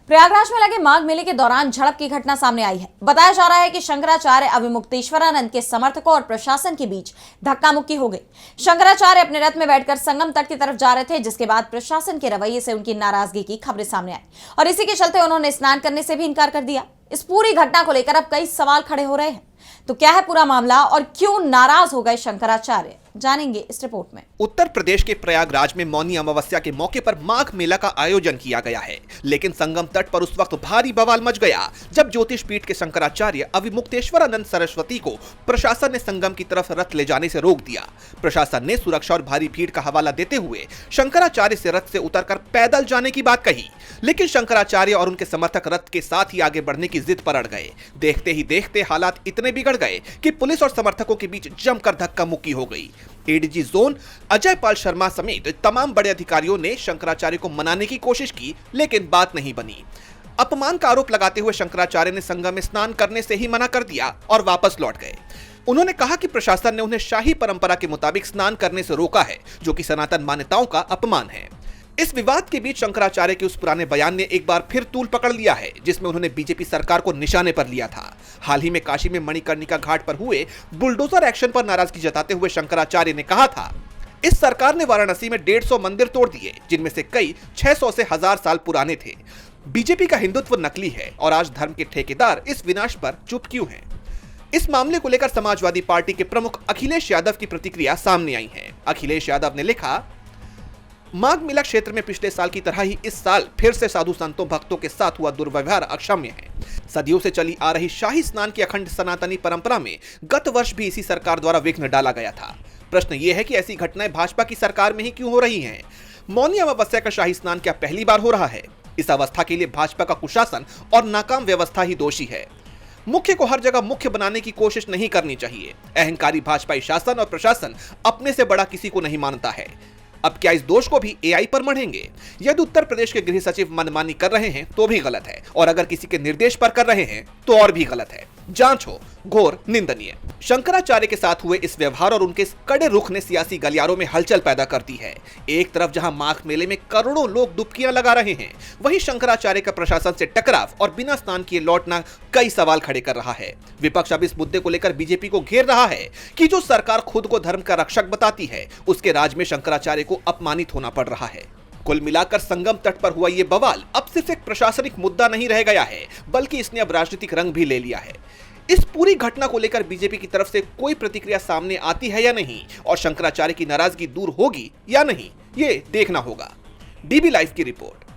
प्रयागराज में लगे माघ मेले के दौरान झड़प की घटना सामने आई है। बताया जा रहा है कि शंकराचार्य अविमुक्तेश्वरानंद के समर्थकों और प्रशासन के बीच धक्का मुक्की हो गई। शंकराचार्य अपने रथ में बैठकर संगम तट की तरफ जा रहे थे, जिसके बाद प्रशासन के रवैये से उनकी नाराजगी की खबरें सामने आई और इसी के चलते उन्होंने स्नान करने से भी इनकार कर दिया। इस पूरी घटना को लेकर अब कई सवाल खड़े हो रहे हैं। तो क्या है पूरा मामला और क्यों नाराज हो गए शंकराचार्य, जानेंगे इस रिपोर्ट में। उत्तर प्रदेश के प्रयागराज में मौनी अमावस्या के मौके पर माघ मेला का आयोजन किया गया है, लेकिन संगम तट पर उस वक्त भारी बवाल मच गया जब ज्योतिष पीठ के शंकराचार्य अविमुक्तेश्वरानंद सरस्वती को प्रशासन ने संगम की तरफ रथ ले जाने से रोक दिया। प्रशासन ने सुरक्षा और भारी भीड़ का हवाला देते हुए शंकराचार्य से रथ से उतरकर पैदल जाने की बात कही, लेकिन शंकराचार्य और उनके समर्थक रथ के साथ ही आगे बढ़ने की जिद पर अड़ गए। देखते ही देखते हालात इतने बिगड़ गए कि पुलिस और समर्थकों के बीच जमकर धक्का मुक्की हो गई। एडीजी जोन अजय पाल शर्मा समेत तमाम बड़े अधिकारियों ने शंकराचार्य को मनाने की कोशिश की, लेकिन बात नहीं बनी। अपमान का आरोप लगाते हुए शंकराचार्य ने संगम में स्नान करने से ही मना कर दिया और वापस लौट गए। उन्होंने कहा कि प्रशासन ने उन्हें शाही परंपरा के मुताबिक स्नान करने से रोका है, जो कि सनातन मान्यताओं का अपमान है। इस विवाद के बीच शंकराचार्य के उस पुराने बयान ने एक बार फिर तूल पकड़ लिया है, जिसमें उन्होंने बीजेपी सरकार को निशाने पर लिया था। हाल ही में काशी में मणिकर्णिका घाट पर हुए बुलडोजर एक्शन पर नाराजगी जताते हुए शंकराचार्य ने कहा था, इस सरकार ने वाराणसी में 150 मंदिर तोड़ दिए, जिनमें से कई 600 से 1000 साल पुराने थे। बीजेपी का हिंदुत्व नकली है और आज धर्म के ठेकेदार इस विनाश पर चुप क्यों हैं? इस मामले को लेकर समाजवादी पार्टी के प्रमुख अखिलेश यादव की प्रतिक्रिया सामने आई है। अखिलेश यादव ने लिखा, माघ मेला क्षेत्र में पिछले साल की तरह ही इस साल फिर से साधु संतों भक्तों के साथ हुआ दुर्व्यवहार अक्षम्य है। सदियों से चली आ रही शाही स्नान की अखंड सनातनी परंपरा में गत वर्ष भी इसी सरकार द्वारा विघ्न डाला गया था। प्रश्न ये है कि ऐसी घटनाएं भाजपा की सरकार में ही क्यों हो रही हैं? मौनी अमावस्या का शाही स्नान क्या पहली बार हो रहा है? इस अवस्था के लिए भाजपा का कुशासन और नाकाम व्यवस्था ही दोषी है। मुख्य को हर जगह मुख्य बनाने की कोशिश नहीं करनी चाहिए। अहंकारी भाजपाई शासन और प्रशासन अपने से बड़ा किसी को नहीं मानता है। अब क्या इस दोष को भी एआई पर मढ़ेंगे? यदि उत्तर प्रदेश के गृह सचिव मनमानी कर रहे हैं तो भी गलत है, और अगर किसी के निर्देश पर कर रहे हैं तो और भी गलत है। जांच हो, घोर निंदनीय। शंकराचार्य के साथ हुए इस व्यवहार और उनके कड़े रुख ने सियासी गलियारों में हलचल पैदा कर दी है। एक तरफ जहां माघ मेले में करोड़ों लोग डुबकियां लगा रहे हैं, वहीं शंकराचार्य का प्रशासन से टकराव और बिना स्नान किए लौटना कई सवाल खड़े कर रहा है। विपक्ष अब इस मुद्दे को लेकर बीजेपी को घेर रहा है कि जो सरकार खुद को धर्म का रक्षक बताती है, उसके राज में शंकराचार्य को अपमानित होना पड़ रहा है। कुल मिलाकर संगम तट पर हुआ ये बवाल अब सिर्फ एक प्रशासनिक मुद्दा नहीं रह गया है, बल्कि इसने अब राजनीतिक रंग भी ले लिया है। इस पूरी घटना को लेकर बीजेपी की तरफ से कोई प्रतिक्रिया सामने आती है या नहीं, और शंकराचार्य की नाराजगी दूर होगी या नहीं, ये देखना होगा। डीबी लाइव की रिपोर्ट।